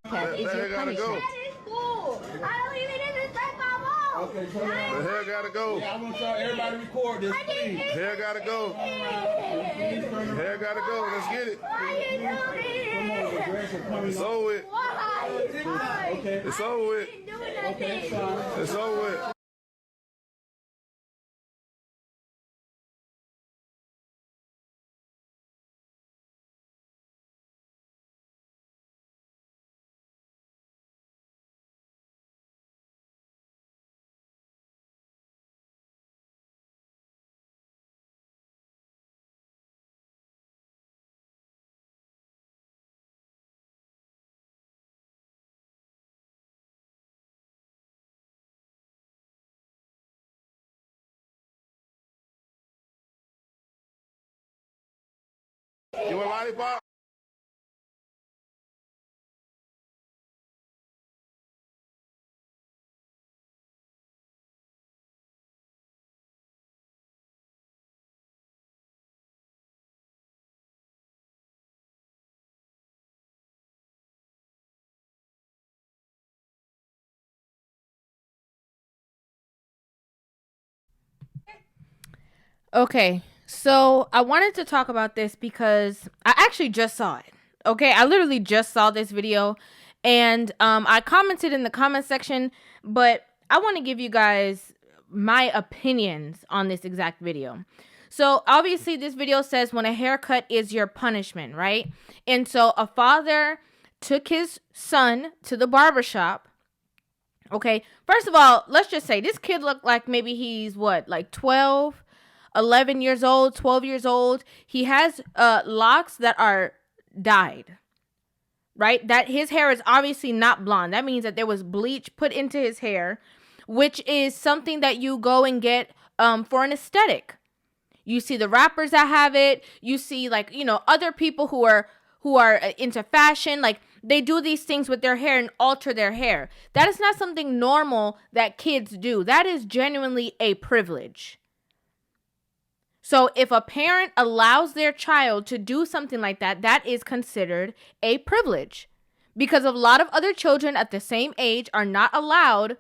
Is your punishment. That is cool. I don't even disrespect my mom. Okay, so The hair gotta go. yeah, I want y'all everybody to record this, please. Hair gotta go. Hair gotta go. Let's get it. Why you doing It's over with. Why? Okay. It's over with. Doing that Okay, thing. sorry. It's over with. You want lollipop? Okay, so I wanted to talk about this because I actually just saw it. Okay, I literally just saw this video, and I commented in the comment section, but I want to give you guys my opinions on this exact video. So obviously this video says when a haircut is your punishment, right? And so a father took his son to the barbershop. Okay, first of all, let's just say this kid looked like maybe he's what, like 12, 11 years old, 12 years old. He has locks that are dyed, right? That his hair is obviously not blonde. That means that there was bleach put into his hair, which is something that you go and get for an aesthetic. You see the rappers that have it. You see, like, you know, other people who are into fashion, like they do these things with their hair and alter their hair. That is not something normal that kids do. That is genuinely a privilege. So if a parent allows their child to do something like that, that is considered a privilege. Because a lot of other children at the same age are not allowed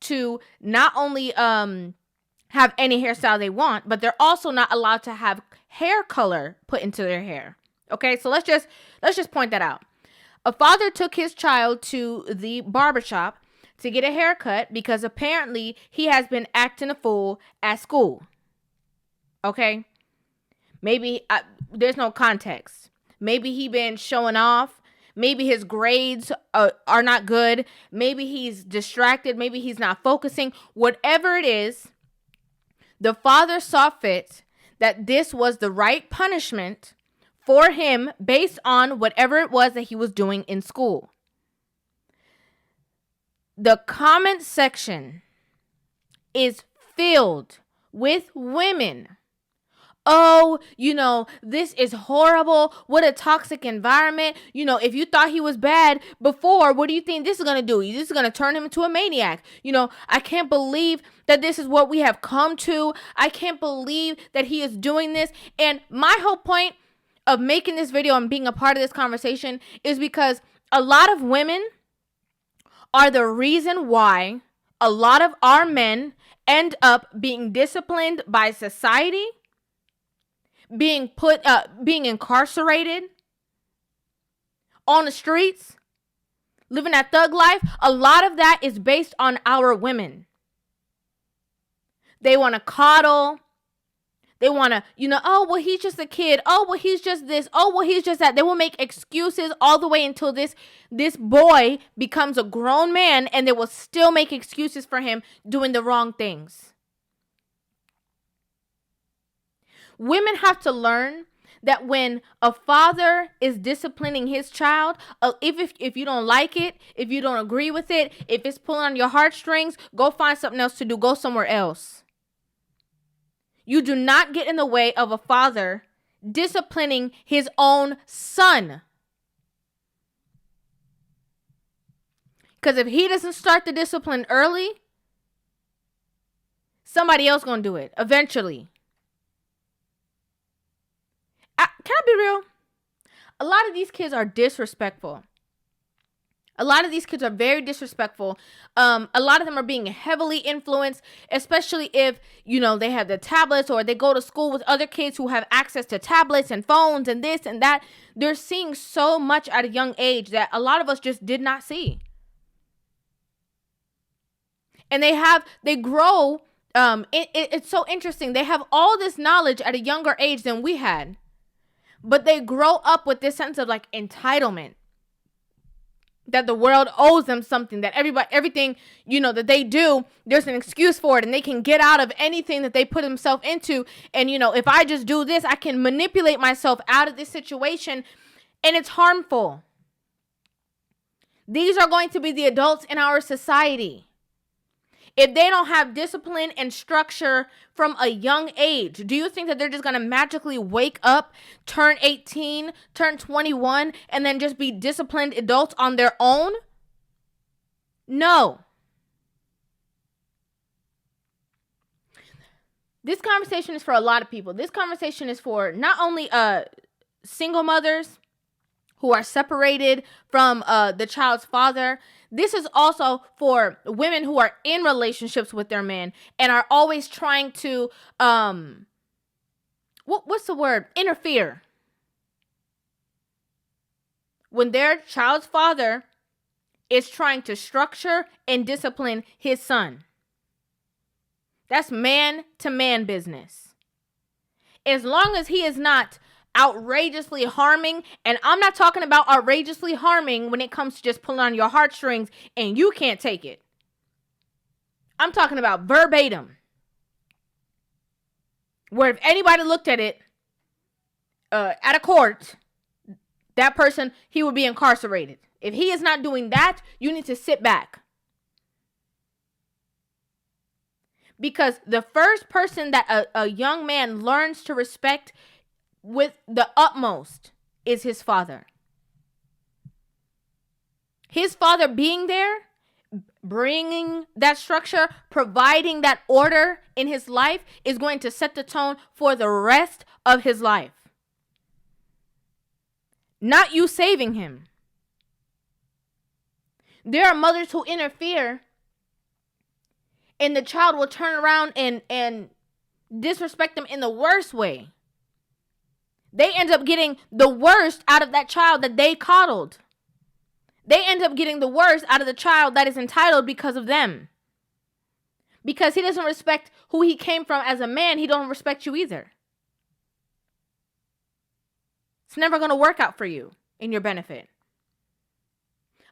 to not only have any hairstyle they want, but they're also not allowed to have hair color put into their hair. Okay, so let's just point that out. A father took his child to the barbershop to get a haircut because apparently he has been acting a fool at school. Okay, maybe there's no context. Maybe he been showing off. Maybe his grades are not good. Maybe he's distracted. Maybe he's not focusing. Whatever it is, the father saw fit that this was the right punishment for him based on whatever it was that he was doing in school. The comment section is filled with women. Oh, you know, this is horrible. What a toxic environment. You know, if you thought he was bad before, what do you think this is going to do? This is going to turn him into a maniac. You know, I can't believe that this is what we have come to. I can't believe that he is doing this. And my whole point of making this video and being a part of this conversation is because a lot of women are the reason why a lot of our men end up being disciplined by society, being incarcerated, on the streets, living that thug life. A lot of that is based on our women. They want to coddle. They want to, oh, well, he's just a kid. Oh, well, he's just this. Oh, well, he's just that. They will make excuses all the way until this boy becomes a grown man, and they will still make excuses for him doing the wrong things. Women have to learn that when a father is disciplining his child, if you don't like it, if you don't agree with it, if it's pulling on your heartstrings, go find something else to do. Go somewhere else. You do not get in the way of a father disciplining his own son. Because if he doesn't start the discipline early, somebody else gonna do it eventually. Can I be real? A lot of these kids are disrespectful. A lot of these kids are very disrespectful. A lot of them are being heavily influenced, especially if, they have the tablets or they go to school with other kids who have access to tablets and phones and this and that. They're seeing so much at a young age that a lot of us just did not see. And they grow. It's so interesting. They have all this knowledge at a younger age than we had, but they grow up with this sense of like entitlement. That the world owes them something, that everything, that they do, there's an excuse for it, and they can get out of anything that they put themselves into. And, if I just do this, I can manipulate myself out of this situation, and it's harmful. These are going to be the adults in our society. If they don't have discipline and structure from a young age, do you think that they're just going to magically wake up, turn 18, turn 21, and then just be disciplined adults on their own? No. This conversation is for a lot of people. This conversation is for not only single mothers who are separated from the child's father. This is also for women who are in relationships with their man and are always trying to, what's the word? Interfere. When their child's father is trying to structure and discipline his son. That's man-to-man business. As long as he is not outrageously harming, and I'm not talking about outrageously harming when it comes to just pulling on your heartstrings and you can't take it. I'm talking about verbatim, where if anybody looked at it at a court, that person, he would be incarcerated. If he is not doing that, you need to sit back. Because the first person that a young man learns to respect with the utmost is his father. His father being there, bringing that structure, providing that order in his life is going to set the tone for the rest of his life. Not you saving him. There are mothers who interfere and the child will turn around and disrespect them in the worst way. They end up getting the worst out of that child that they coddled. They end up getting the worst out of the child that is entitled because of them. Because he doesn't respect who he came from as a man, he don't respect you either. It's never going to work out for you in your benefit.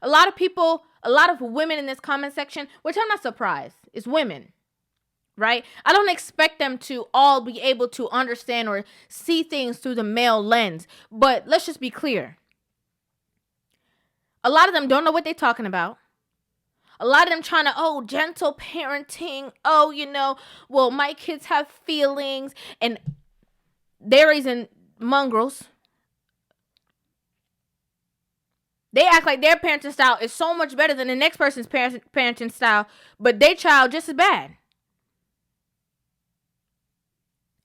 A lot of women in this comment section, which I'm not surprised, is women. Right? I don't expect them to all be able to understand or see things through the male lens. But let's just be clear. A lot of them don't know what they're talking about. A lot of them trying to, gentle parenting. Well, my kids have feelings. And they're raising mongrels. They act like their parenting style is so much better than the next person's parenting style. But their child just as bad.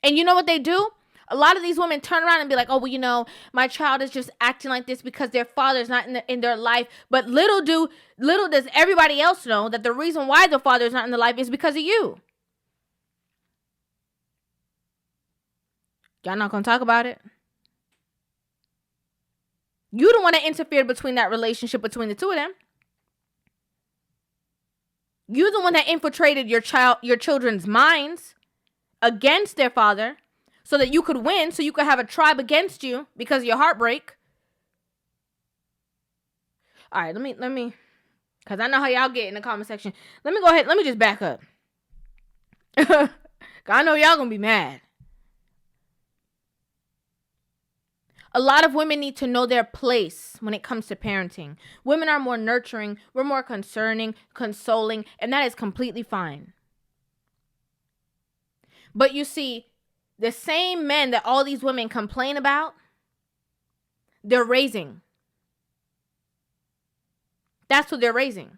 And you know what they do? A lot of these women turn around and be like, my child is just acting like this because their father's not in their life. But little does everybody else know that the reason why the father is not in their life is because of you. Y'all not going to talk about it? You don't want to interfere between that relationship between the two of them. You're the one that infiltrated your children's minds against their father so that you could win, so you could have a tribe against you because of your heartbreak. All right, let me, because I know how y'all get in the comment section. Let me go ahead. Let me just back up. Because I know y'all going to be mad. A lot of women need to know their place when it comes to parenting. Women are more nurturing. We're more consoling, and that is completely fine. But you see, the same men that all these women complain about, they're raising. That's what they're raising.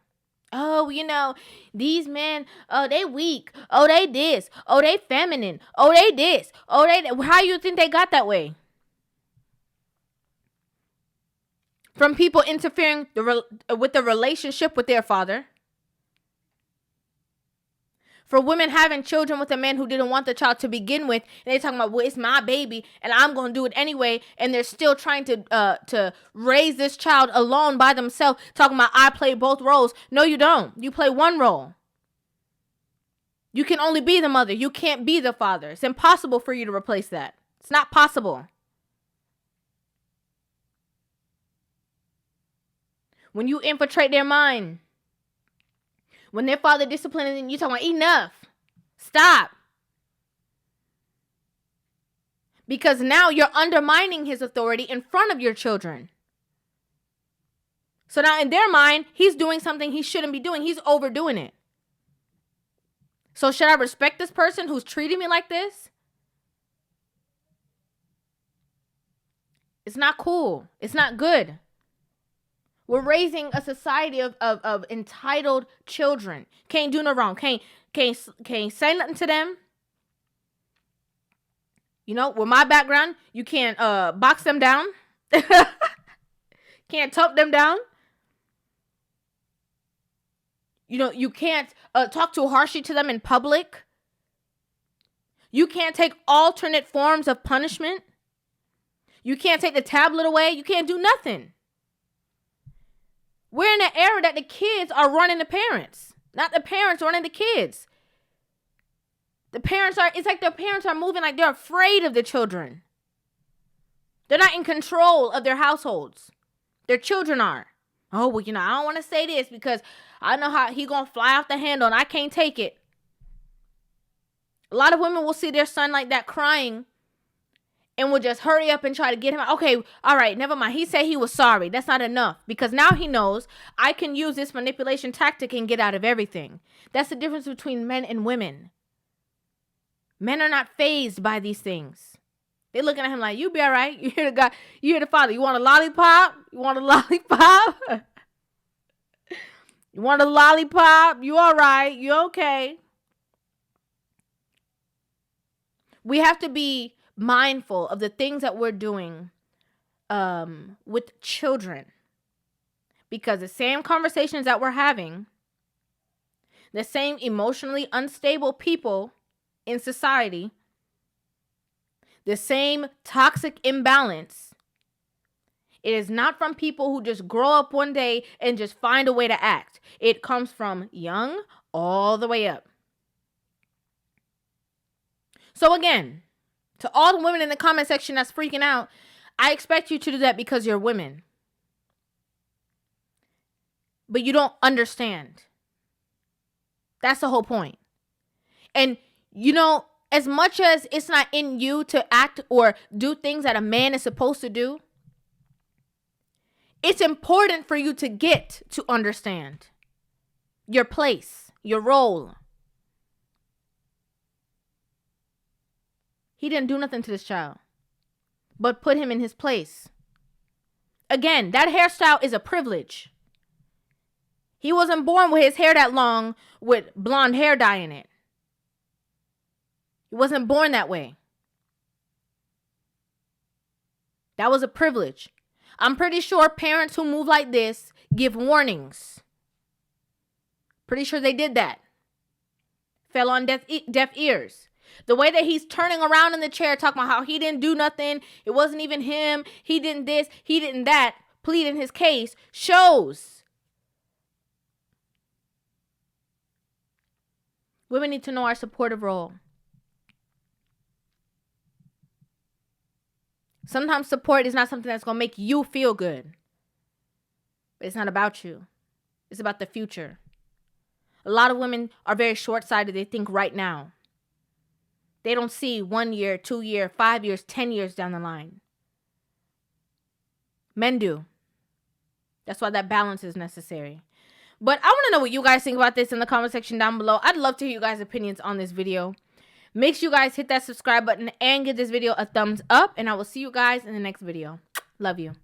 These men, they weak. They this. They feminine. They this. They that. How you think they got that way? from people interfering with the relationship with their father. For women having children with a man who didn't want the child to begin with, and they're talking about, well, it's my baby, and I'm going to do it anyway, and they're still trying to raise this child alone by themselves, talking about, I play both roles. No, you don't. You play one role. You can only be the mother. You can't be the father. It's impossible for you to replace that. It's not possible. When you infiltrate their mind, when their father disciplines them, you talking about enough. Stop. Because now you're undermining his authority in front of your children. So now in their mind, he's doing something he shouldn't be doing. He's overdoing it. So should I respect this person who's treating me like this? It's not cool. It's not good. We're raising a society of entitled children. Can't do no wrong. Can't say nothing to them. You know, with my background, you can't box them down. Can't talk them down. You know, you can't talk too harshly to them in public. You can't take alternate forms of punishment. You can't take the tablet away. You can't do nothing. We're in an era that the kids are running the parents, not the parents running the kids. It's like their parents are moving like they're afraid of the children. They're not in control of their households. Their children are. Oh, well, you know, I don't want to say this because I know how he going to fly off the handle and I can't take it. A lot of women will see their son like that crying and will just hurry up and try to get him out. Okay, all right, never mind. He said he was sorry. That's not enough. Because now he knows I can use this manipulation tactic and get out of everything. That's the difference between men and women. Men are not fazed by these things. They're looking at him like, you be all right. You're the guy. You're the father. You want a lollipop? You want a lollipop? You want a lollipop? You all right? You okay? We have to be mindful of the things that we're doing with children, because the same conversations that we're having, the same emotionally unstable people in society, the same toxic imbalance, it is not from people who just grow up one day and just find a way to act. It comes from young all the way up. So again, to all the women in the comment section that's freaking out, I expect you to do that because you're women. But you don't understand. That's the whole point. And, you know, as much as it's not in you to act or do things that a man is supposed to do, it's important for you to get to understand your place, your role. He didn't do nothing to this child, but put him in his place. Again, that hairstyle is a privilege. He wasn't born with his hair that long with blonde hair dye in it. He wasn't born that way. That was a privilege. I'm pretty sure parents who move like this give warnings. Pretty sure they did that. Fell on deaf ears. The way that he's turning around in the chair talking about how he didn't do nothing, it wasn't even him, he didn't this, he didn't that, pleading his case, shows. Women need to know our supportive role. Sometimes support is not something that's going to make you feel good. But it's not about you. It's about the future. A lot of women are very short-sighted. They think right now. They don't see 1 year, 2 year, 5 years, 10 years down the line. Men do. That's why that balance is necessary. But I want to know what you guys think about this in the comment section down below. I'd love to hear you guys' opinions on this video. Make sure you guys hit that subscribe button and give this video a thumbs up. And I will see you guys in the next video. Love you.